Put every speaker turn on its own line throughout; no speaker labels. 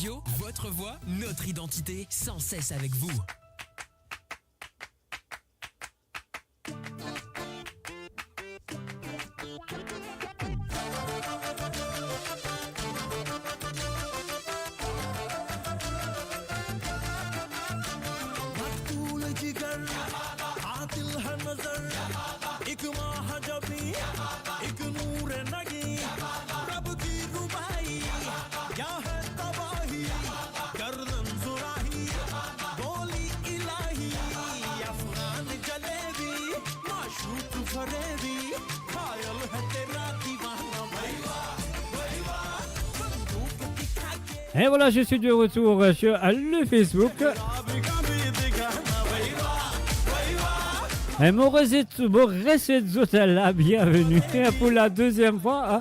Radio, votre voix, notre identité, sans cesse avec vous.
Et voilà, je suis de retour sur le Facebook. Et Maurice Zotala, bienvenue pour la deuxième fois.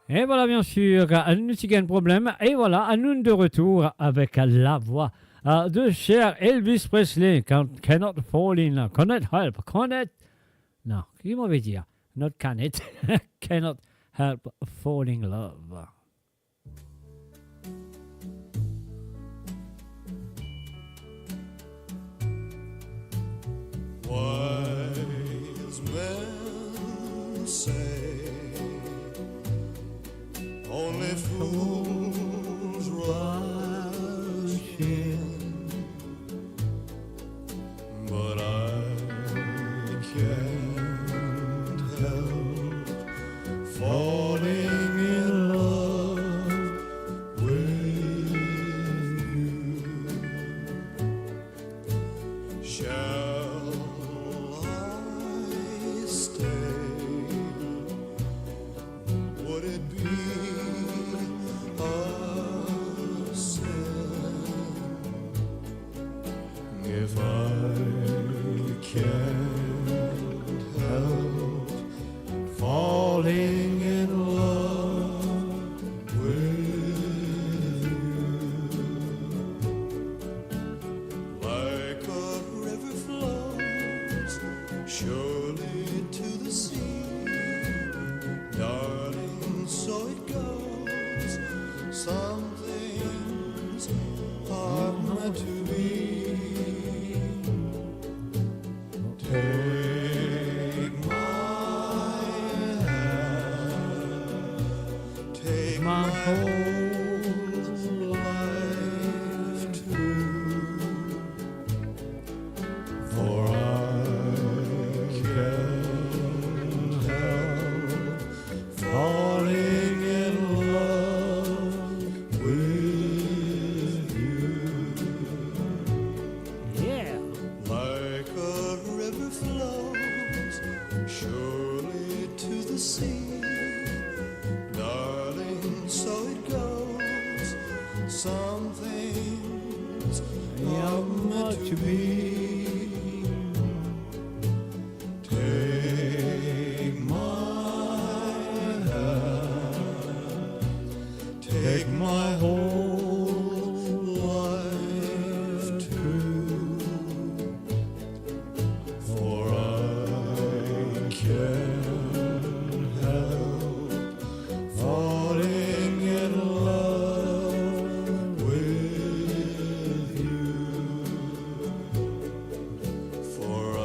Et voilà, bien sûr, un petit problème. Et voilà, nous de retour avec la voix de cher Elvis Presley. Cannot fall in, cannot help, cannot. Non, qui m'avait dit? Not can it, cannot help falling in love.
Wise men say only fools rush in, but I can't help falling in love with you. Shall I stay? Would it be if I can't help falling in love with you? Like a river flows surely to the sea, darling, so it goes. Some for I can't help falling in love with you.
Yeah.
Like a river flows surely to the sea, darling, so it goes. Some things are meant to be. Take my hand, take my whole life too, for I can't help falling in love with you, for I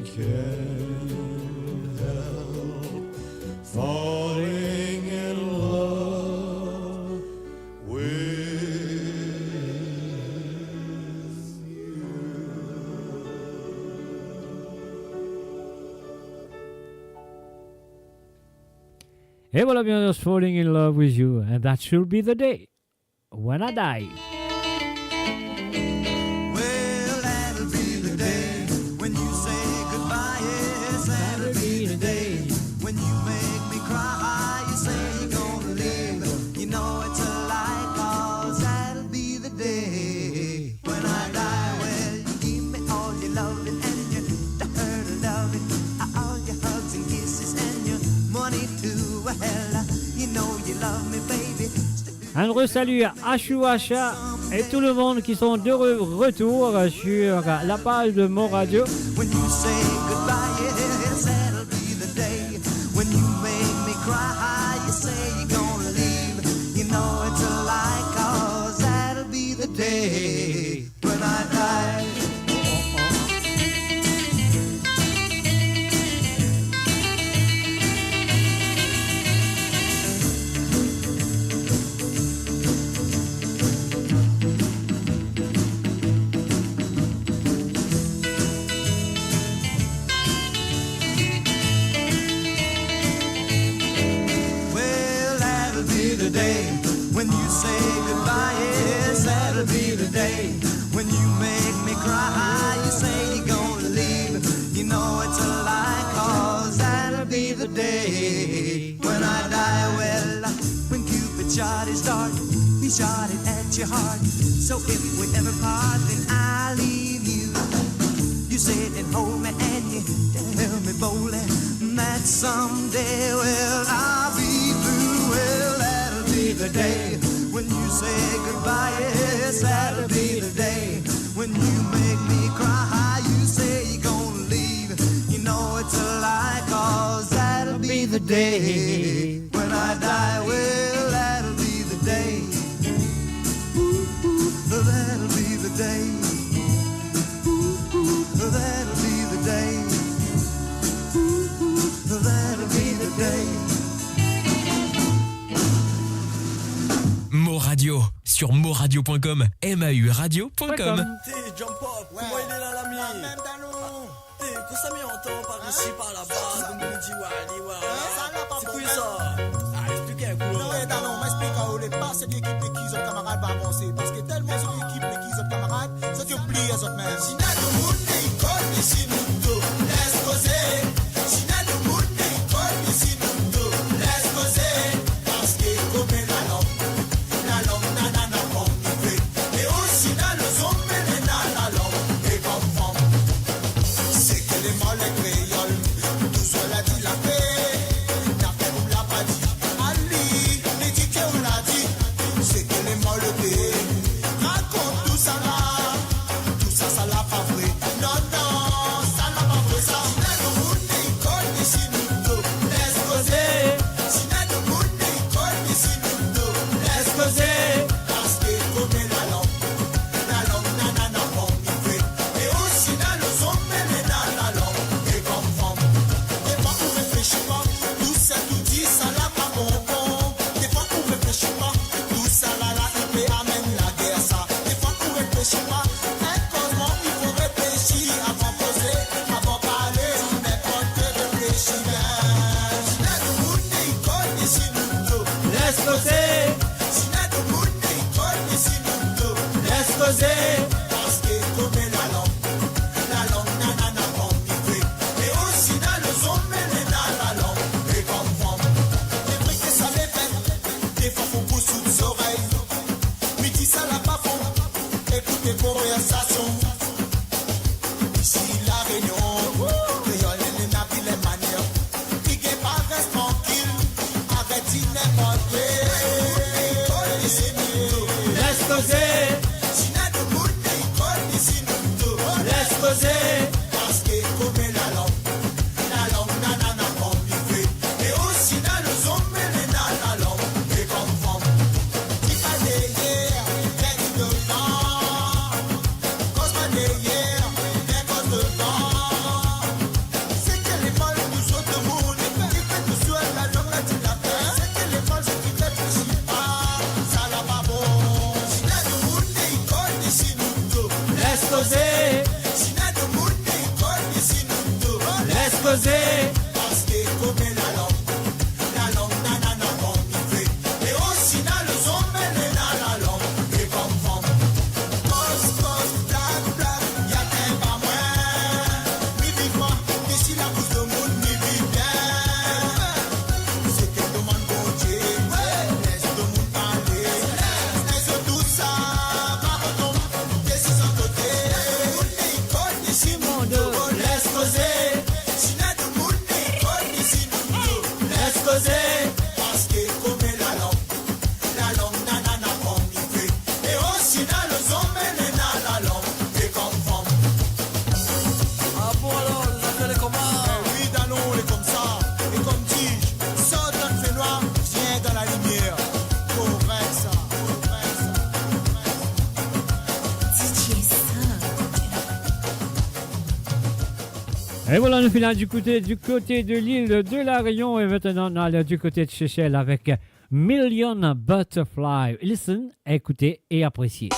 can't help falling in love with
Et voilà bien, just falling in love with you, and that should be the day when I die.
Well, that'll be the day when you say goodbye. Yes, that'll be the day when you make me cry. You say you're gonna leave. You know it's a lie, 'cause that'll be the day when I die. Well, you give me all your loving and your hurt loving, all your hugs and kisses and your money too. Well, you know you love me, baby.
Un re-salut à Ashuasha et tout le monde qui sont de retour sur la page de Mon Radio.
When you say goodbye, yes, that'll be the day when you make me cry. You say you're gonna leave. You know it's a lie, 'cause that'll be the day when I die. Well, that'll be the day when you say goodbye. Yes, that'll be the day when you make me cry. You say you're gonna leave. You know it's a lie, 'cause that'll be the day when I die. Well, when Cupid shot his dart, he shot it at your heart. So if we ever part, then I'll leave you. You sit and hold me and you tell me boldly that someday, well, I'll be through. Well, that'll be the day when you say goodbye. Yes, that'll be the day when you make me cry. You say you're gonna leave. You know it's a lie, 'cause that'll be the day when I die. Well, that'll be the day. Ooh, that'll be the day. That'll be the day. That'll be the day.
Mo Radio sur moradio.com, mauradio.com.
T'es jump up, comment il est là l'ami? T'es qu'on s'est mis en temps par ici, par là-bas, comme on dit Wally, c'est quoi ça? Ah, expliquez un coup.
Non, non, m'explique où les pas cette équipe de qui autres camarades va avancer. Parce que tellement cette équipe de qui autres camarades, ça tu oublies les autres mêmes. Si n'a de monde n'est connu, ici nous deux, laisse causer. Si n'a de monde n'est connu, ici nous deux, laisse causer. Parce que comme la langue, nanana, comme nous fait. Et aussi dans le zombie, la langue, et comme femme. C'est que les molles créoles, tout cela dit la paix. N'a fait ou l'a pas dit. Ali, les dit qu'on l'a dit. C'est que les molles raconte tout ça là. Tout ça, ça l'a pas vrai. Non, non, ça causer, parce que comme la langue, nanana, comme il fait. Et aussi dans le zombie, les nana langue, et comme femme. If I lay here, then you go down. Cause my lay here, then goes the down. C'est que les molles nous sautent de monde, qui fait tout sur la langue, là tu l'as fait. C'est que les molles, c'est qui fait tout si pas, ça l'a pas bon. Si là du monde, il colle ici nous deux. Laisse causer. Si là du monde, il colle ici nous deux. Laisse causer. Parce que comme la langue, nanana, comme il fait. Et aussi dans le zombie, les nana langue, et comme femme. Cause, black, y'a qu'un pas moins. Mi vive moi, ici la bouche de monde, mi vive bien. C'est qu'elle demande bon Dieu, laisse le monde parler. Laisse tout ça, pas retomber, décision côté. Monde il colle ici mon dos, laisse causer. Si n'a de monde il colle ici mon dos, laisse causer. Parce que comme la langue, nanana comme il fait. Et aussi dans le zombie, les nana langue, et comme femme.
Ah bon alors, les affaires les comment?
Oui, dans l'eau, on est comme ça. Et comme tige, sort dans le fait noir, viens dans la lumière. Correct ça, correct ça.
Et voilà, nous filons du côté de l'île de la Réunion et maintenant on allons du côté de Seychelles avec Million Butterfly. Listen, écoutez et appréciez.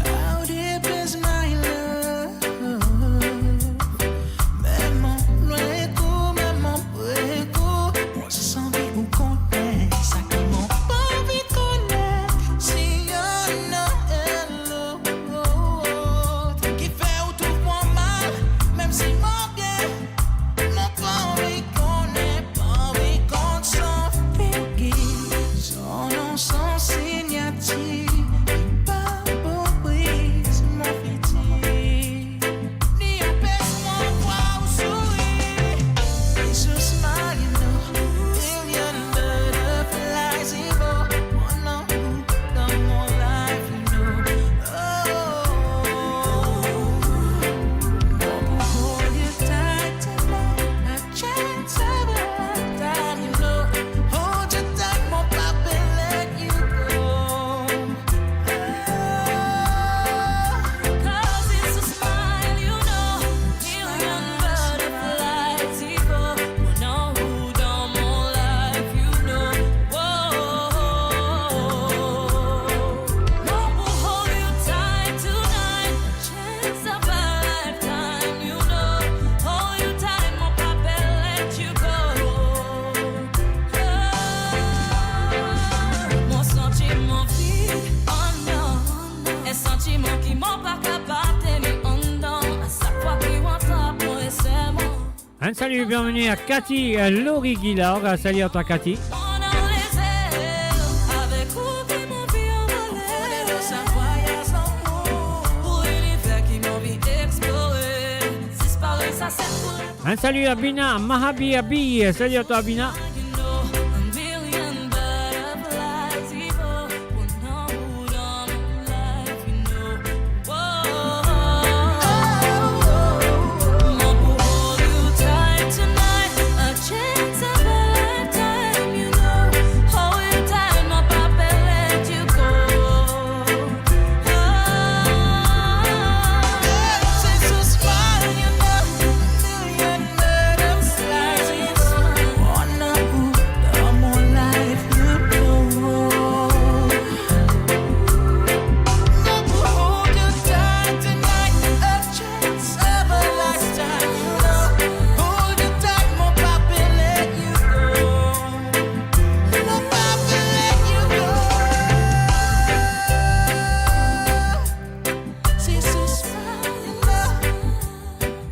How deep is my
Un salut, bienvenue à Cathy Laurie Guillard. Salut à toi, Cathy. Un salut à Bina, Mahabi Abi. Salut à toi, Bina.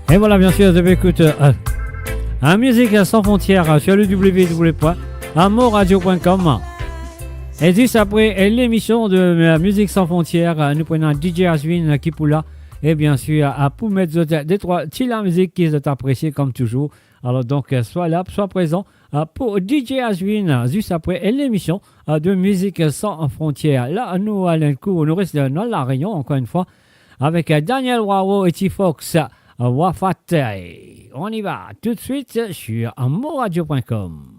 Et voilà, bien sûr, je écoute un musique sans frontières sur le www.amoradio.com. Et juste après l'émission de Musique sans frontières, nous prenons DJ Aswin qui pour là. Et bien sûr, pour mettre des trois petits la musique qui est appréciée comme toujours. Alors donc, sois là, sois présent pour DJ Aswin juste après l'émission de Musique sans frontières. Là, nous allons nous restons dans la Réunion, encore une fois, avec Daniel Waro et T-Fox Wafat. On y va tout de suite sur amoradio.com.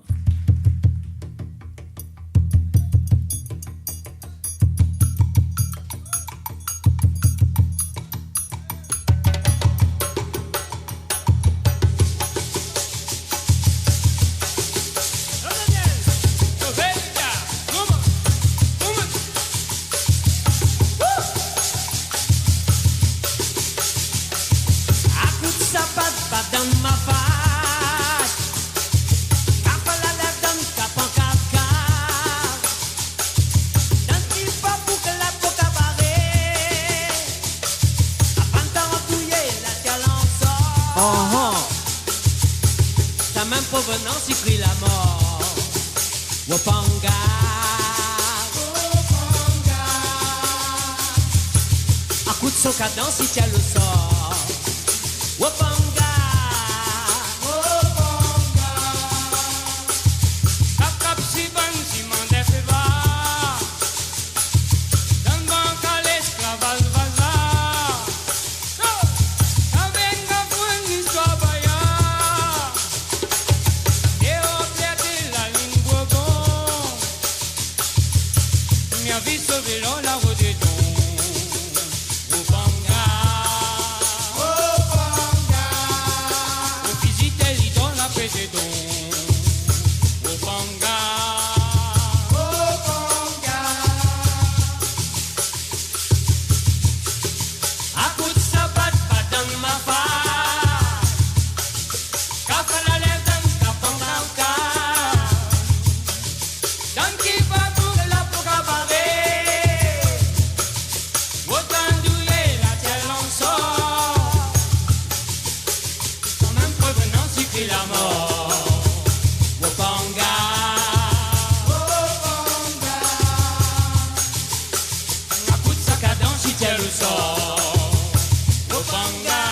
Provenance, il crie la mort. Wopanga. À coup de son cadence, il tient le sort. Wopanga. Cap cap si bon, si mandé fait va. Dans banque à l'esclavage, vaza. Avec un point d'histoire, vie sauver la route des dons. Wopanga, Wopanga. On visite les dans la paix des dons. Wopanga, Wopanga. À coup de sabat, pas dans ma face. Cap à la lèvre, dans Kapanga. Dans qui va pour la pocabaré. La mort, Wopanga, Wopanga. Un coup de sac à dents, si tient le sort. Wopanga,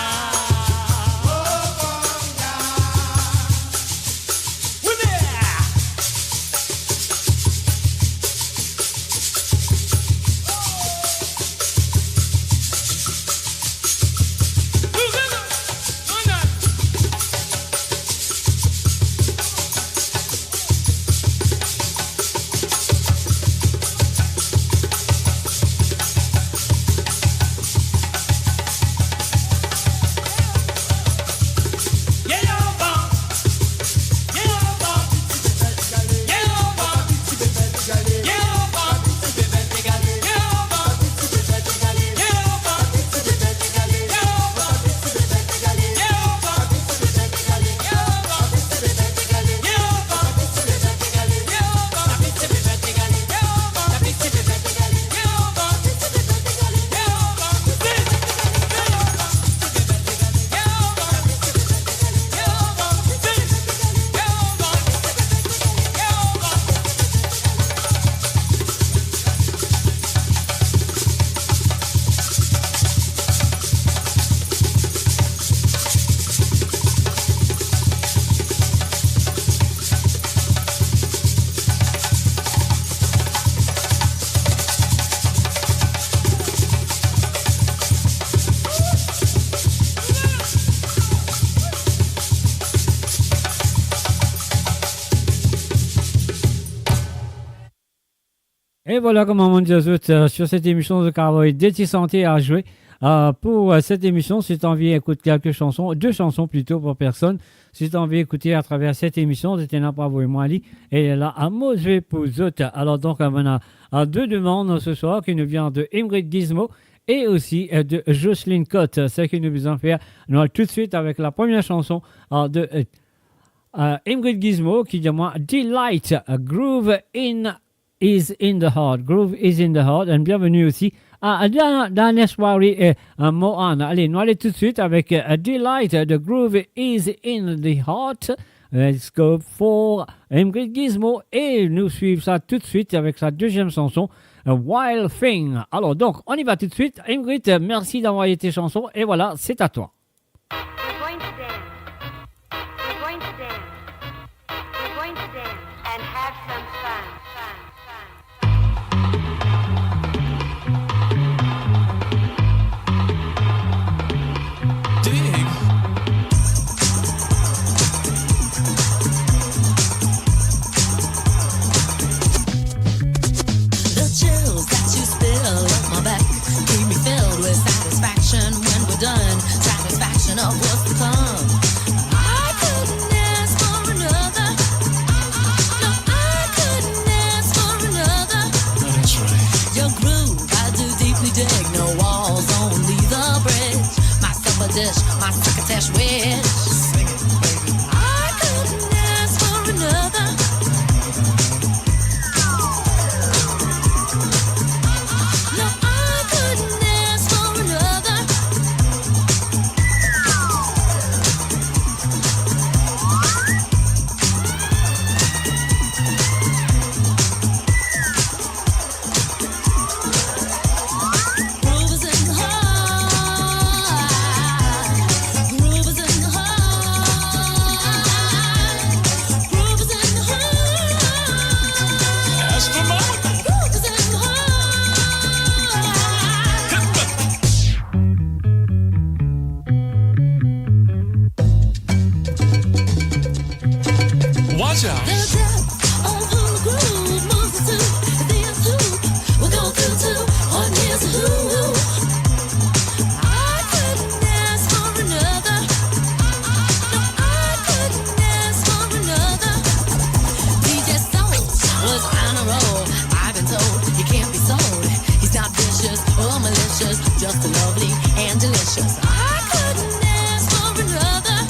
Wopanga. Oui,
Et voilà comment on dit sur cette émission de Cowboy Déti Santé à jouer. Pour cette émission, si tu as envie d'écouter quelques chansons, 2 chansons plutôt pour personne, si tu as envie d'écouter à travers cette émission, c'était n'a pas moi Ali et là à Mosé pour autres. Alors donc on a 2 demandes ce soir qui nous viennent de Ingrid Gizmo et aussi de Jocelyne Cotte. Ce qui nous allons faire, nous allons tout de suite avec la première chanson de Ingrid Gizmo qui dit moi Delight Groove is in the heart. Groove is in the heart. Et bienvenue aussi dernière soirée Mohan. Allez, nous allons tout de suite avec Delight. The groove is in the heart. Let's go for Ingrid Gizmo. Et nous suivons ça tout de suite avec sa deuxième chanson, Wild Thing. Alors donc, on y va tout de suite. Ingrid, merci d'envoyer tes chansons. Et voilà, c'est à toi.
We're going to dance. We're going to dance. We're going to dance and have some fun.
The chills that you spill up my back keep me filled with satisfaction when we're done. Satisfaction of what's to come. I couldn't ask for another. No, I couldn't ask for another.
Oh, that's right.
Your groove, I do deeply dig. No walls, only the bridge. My supper dish, my succotash wish. I couldn't ask for another. No, I couldn't ask for another. Groove is in the heart. Groove is in the heart. Groove is in the heart.
Astronomical.
Groove is in the heart.
Watch out.
The depth of who the groove moves to. The who will go through to. What is who? I couldn't ask for another. No, I couldn't ask for another. DJ Soul was on a roll. I've been told he can't be sold. He's not vicious or malicious, just lovely and delicious. I couldn't ask for another.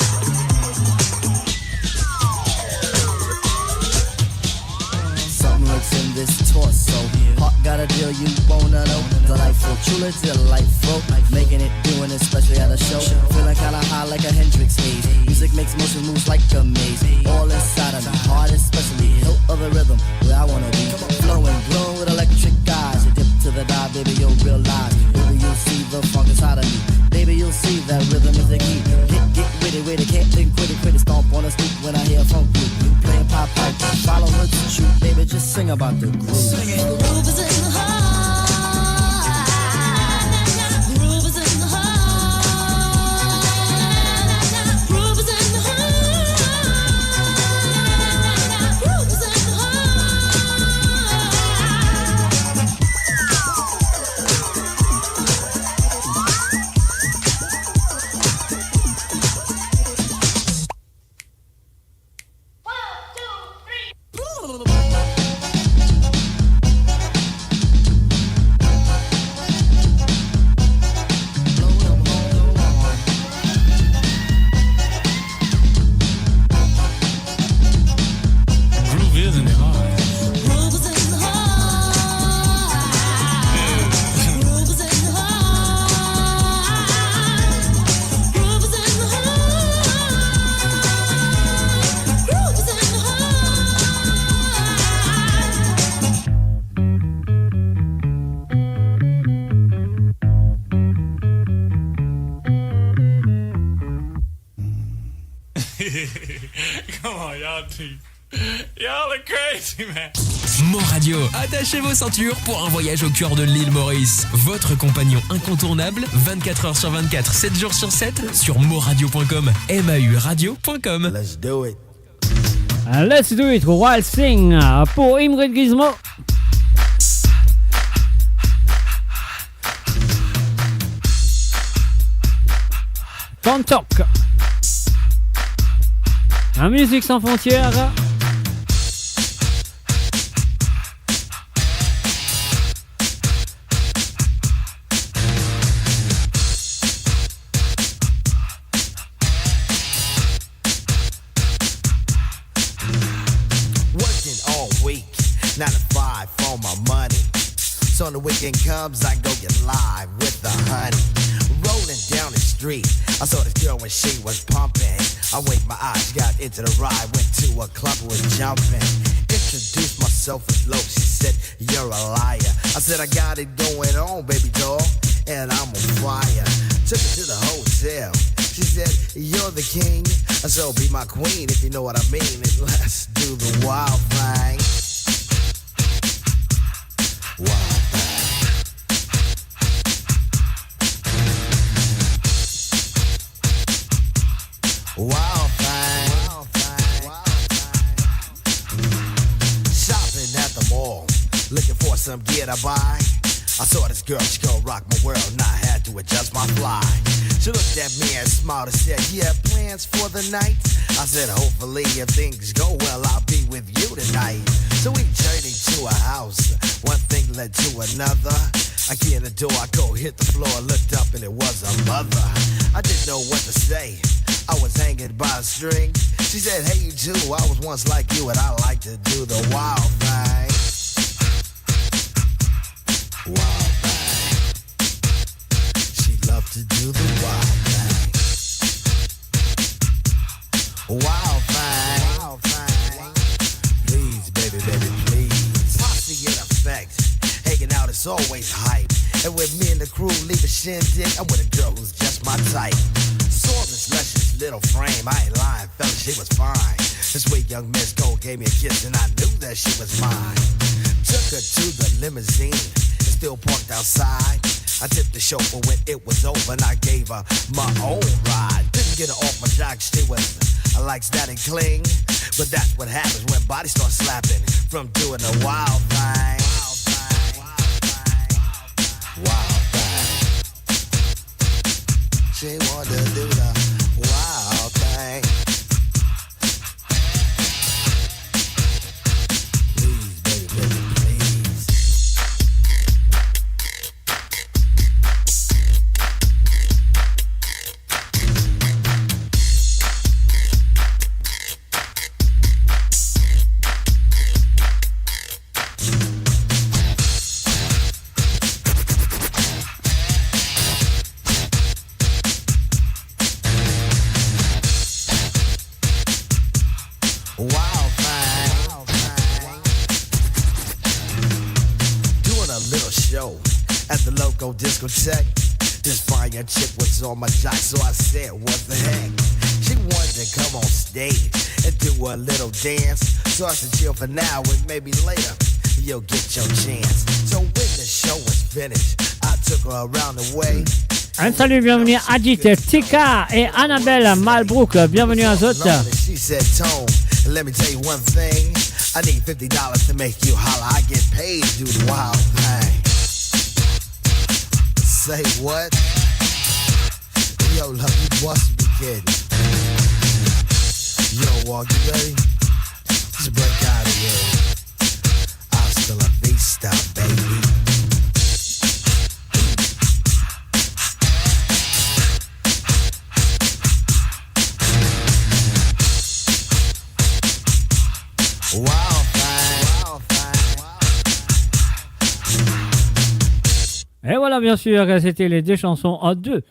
Something lurks in this torso. Heart got a deal you wanna know. Delightful, truly delightful. Making it, doing it, especially at a show. Feeling kinda high like a Hendrix haze. Music makes motion moves like a maze. All inside of me, heart especially. Hilt of the rhythm, where I wanna be. Flowing, glowing with electric eyes. You dip to the dive, baby, you'll realize. Baby, you'll see the funk inside of me. Baby, you'll see that rhythm is the key. Get with it, can't think, quit it. Stomp on the street when I hear funk group. Playing pop pipe, follow her to shoot. Baby, just sing about the groove.
Groove is in the heart. Groove is in the heart. Groove is in the heart. Groove is in the
Groove is in the heart.
Groove is in the heart. Groove is in the heart. Groove is in the heart. Groove is in the
Come on, y'all two. Y'all are crazy, man.
Mo Radio, attachez vos ceintures pour un voyage au cœur de l'île Maurice. Votre compagnon incontournable, 24 heures sur 24, 7 jours sur 7, sur moradio.com, mauradio.com.
Let's do it.
Let's do it, Wild Thing pour Ingrid Gizmo. Can't Talk. La musique sans frontières.
Working all week, 9 to 5 for my money.
So when the weekend comes, I go get live with the honey. Rolling down the street, I saw this girl when she was pumping. I winked my eyes, got into the ride, went to a club, was jumping. Introduced myself as low, she said, you're a liar. I said, I got it going on, baby doll, and I'm on fire. Took her to the hotel, she said, you're the king, so be my queen if you know what I mean, and let's do the wild thing. Wild thing. Wild thing. Shopping at the mall, looking for some gear to buy. I saw this girl, she gon' rock my world, and I had to adjust my fly. She looked at me and smiled and said, you have plans for the night? I said, hopefully if things go well, I'll be with you tonight. So we journeyed to a house, one thing led to another. I get in the door, I go hit the floor, looked up and it was a mother. I didn't know what to say, I was hanging by a string. She said, hey you too, I was once like you and I like to do the wild thing. Wild thing. She loved to do the wild thing. Wild thing. Wild thing. Please, baby, baby, please. Posse in effect. Hanging out is always hype. And with me and the crew leave a shindig, I'm with a girl who's just my type. Saw this luscious little frame, I ain't lying, fella, she was fine. This sweet young Miss Gold gave me a kiss and I knew that she was mine. Took her to the limousine, it's still parked outside. I tipped the chauffeur when it was over and I gave her my own ride. Didn't get her off my jock, she was like static cling. But that's what happens when bodies start slapping from doing the wild thing. Wild thing. She wanted to do the wild thing. Please, baby, baby, please. Wild thing. Doing a little show at the local discotheque. This fine young chick was on my jock, so I said, what the heck? She wanted to come on stage and do a little dance. So I said, chill for now and maybe later you'll get your chance. So when the show was finished, I took her around the way.
Un salut, bienvenue à Adit, Tika et Annabelle Malbrook, bienvenue à Zot.
She said, Tone, let me tell you one thing. I need $50 to make you holler. I get paid to do the wild thing. Say what? Yo, love, you must be kidding. Yo, Walk, you ready? Just break out of here. Hasta la vista, baby. Wild thing.
Et voilà, bien sûr, c'était les deux chansons en deux.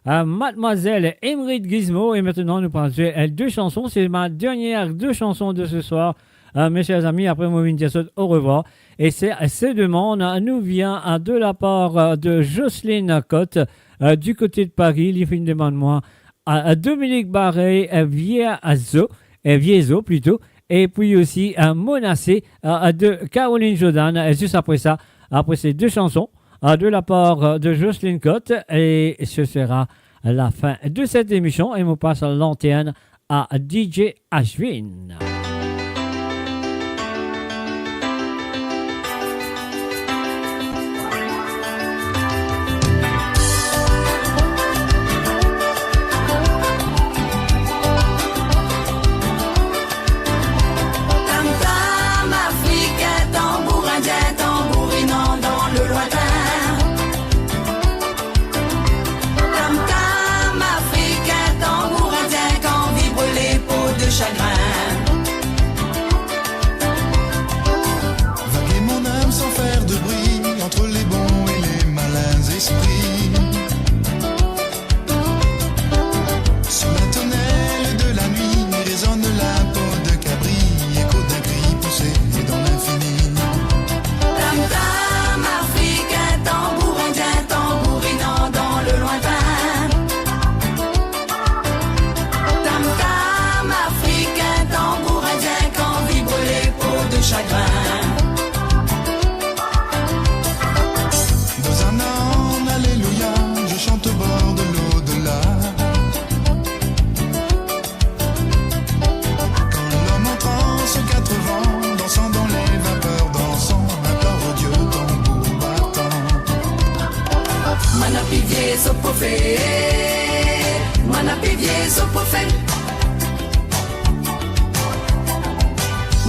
Mademoiselle Emerald Gizmo, et maintenant nous parlons de deux chansons. C'est ma dernière deux chansons de ce soir, mes chers amis. Après Moving Jason, au revoir. Et ces demandes nous vient de la part de Jocelyne Cotte du côté de Paris. Il fait une demande moi à Dominique Barret Viezo plutôt. Et puis aussi Monacé de Caroline Jordan. Et juste après ça, après ces deux chansons, de la part de Jocelyne Cotte. Et ce sera la fin de cette émission. Et on passe à l'antenne à DJ Ashwin.
Chagrin.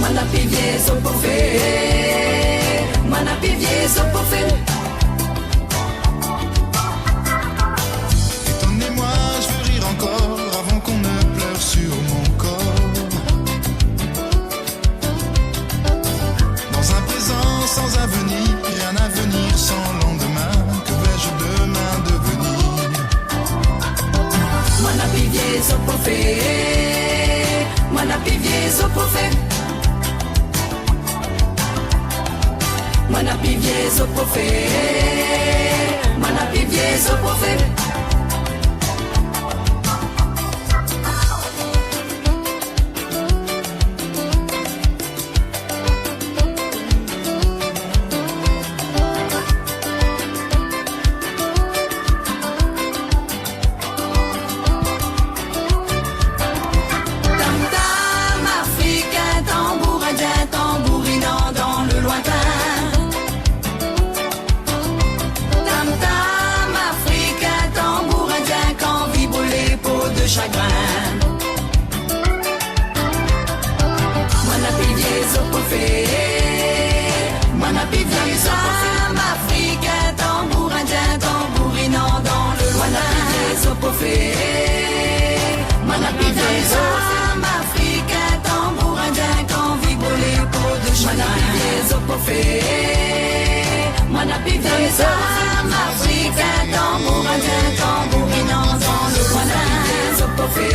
Manapivie Zopofé, Manapivie Zopofé.
Étonnez-moi, je veux rire encore avant qu'on ne pleure sur mon corps. Dans un présent sans avenir et un avenir sans lendemain, que vais-je demain devenir?
Manapivie Zopofé, Manapivie Zopofé. Manapivie Zopofé, Manapivie Zopofé. Tam-tam africain, tambour indien, tambourinant dans le lointain. Tam-tam africain, tambour indien, quand vibrent les peaux de chagrin. Manapivie Zopofé, Manapivie Tam africain, tambour indien, tambourinant dans le lointain. Manapivie Zopofé, Manapivie Tam africain, tambour indien, quand vibrent les peaux de chagrin. Manapivie Zopofé, Manapivie Tam africain, tambour indien, tambourinant dans le lointain. Zopofé,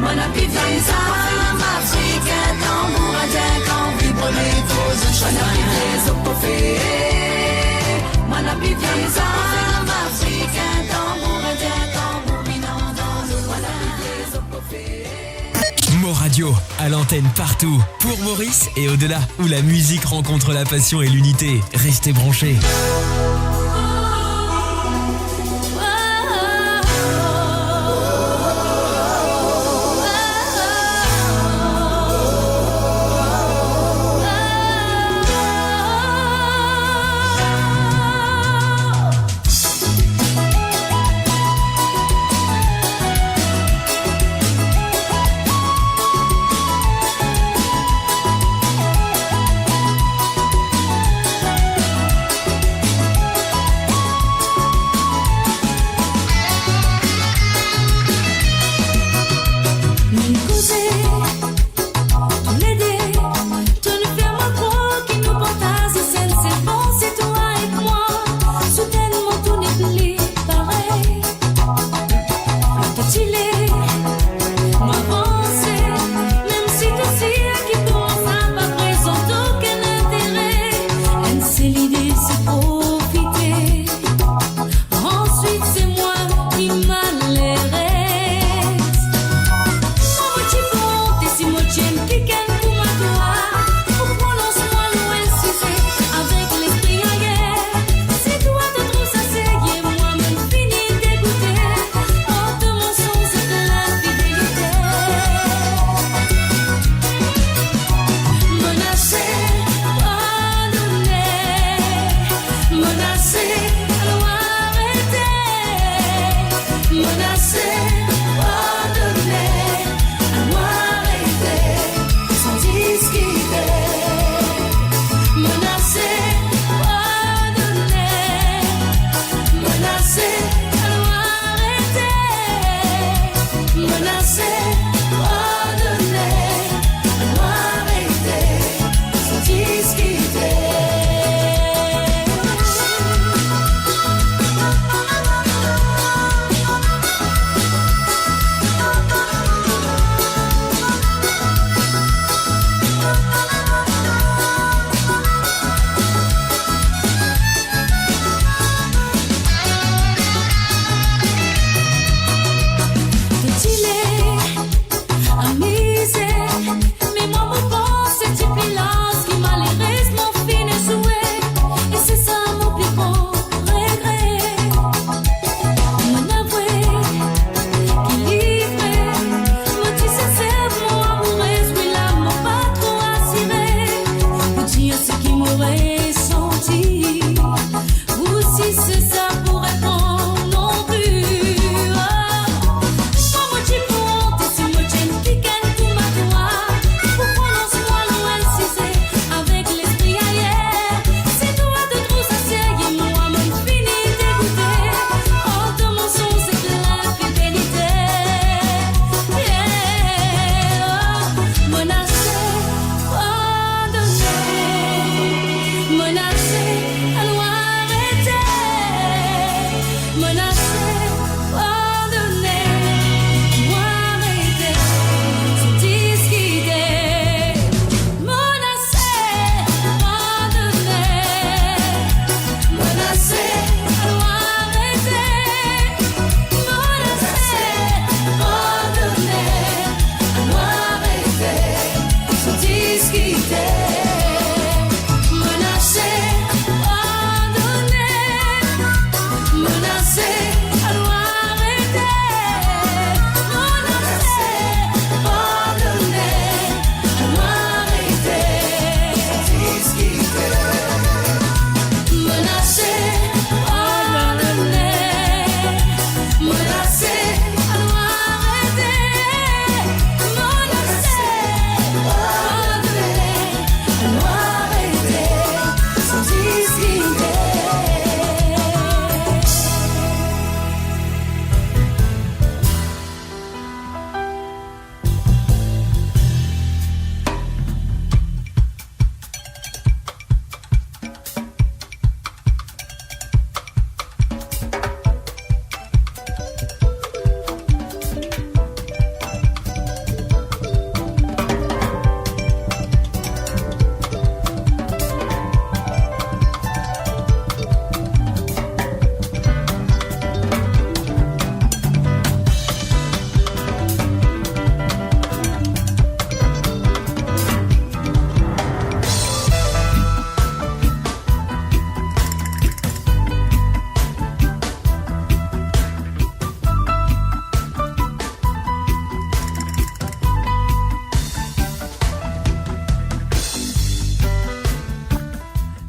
Manapivie Tam africain, tambour indien, quand vibrent les peaux de chagrin. Zopofé, Manapivie Tam africain, tambour indien, tambourinant dans le lointain. Zopofé.
Mo Radio, à l'antenne partout, pour Maurice et au-delà, où la musique rencontre la passion et l'unité. Restez branchés.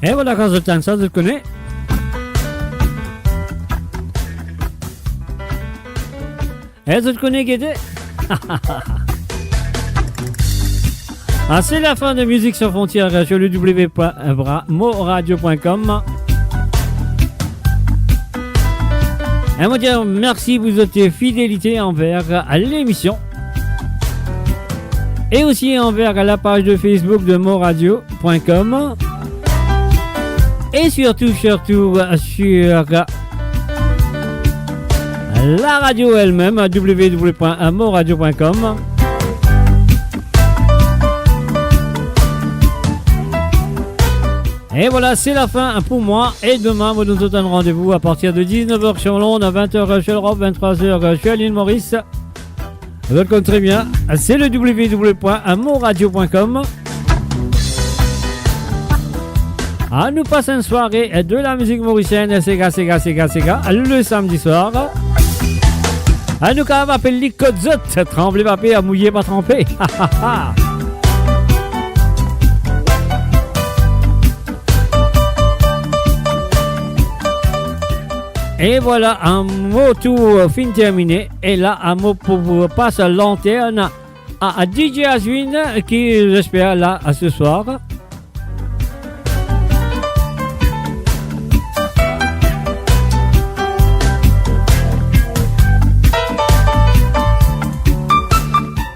Et voilà, quand je t'en ça, je te connais. Et je te connais, Guédé. Ah, c'est la fin de Musique sans frontières sur le www.moradio.com. Et moi dire merci pour votre fidélité envers l'émission. Et aussi envers la page de Facebook de moradio.com. Et surtout sur la radio elle-même, www.moradio.com. Et voilà, c'est la fin pour moi. Et demain, nous nous donnons rendez-vous à partir de 19h sur Londres, 20h sur l'Europe, 23h sur l'île Maurice. Vous le comptez très bien. C'est le www.moradio.com. Ah, nous passons une soirée de la musique mauricienne, Sega, le samedi soir. Ah, nous, quand on appelle les Codzot, trembler papier, à mouiller, pas tremper. Et voilà, un mot tout fin terminé. Et là, un mot pour vous passer lanterne à DJ Aswin qui, j'espère, là, à ce soir.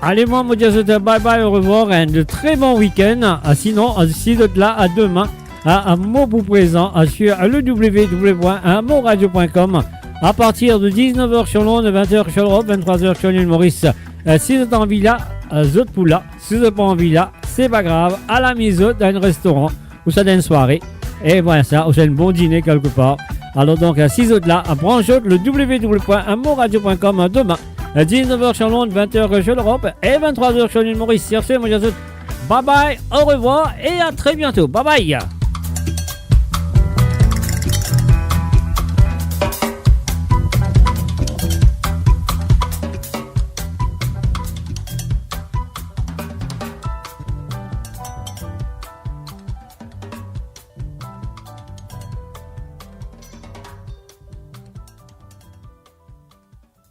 Allez, moi, me dire bye bye, au revoir, et de très bon week-end. Sinon, si de là, à demain, un mot pour présent sur le www.moradio.com à partir de 19h sur Londres, 20h sur l'Europe, 23h sur l'île Maurice. Si vous êtes en villa, vous êtes pour là. Si vous n'êtes pas en villa, c'est pas grave. À la maison, dans un restaurant, ou ça dans une soirée. Et voilà ça, ou c'est un bon dîner quelque part. Alors donc, si vous êtes là, branchez le www.moradio.com demain. 19h sur Londres, 20h sur l'Europe et 23h sur l'île Maurice. Sur ce, moi je vous dis bye bye, au revoir et à très bientôt. Bye bye.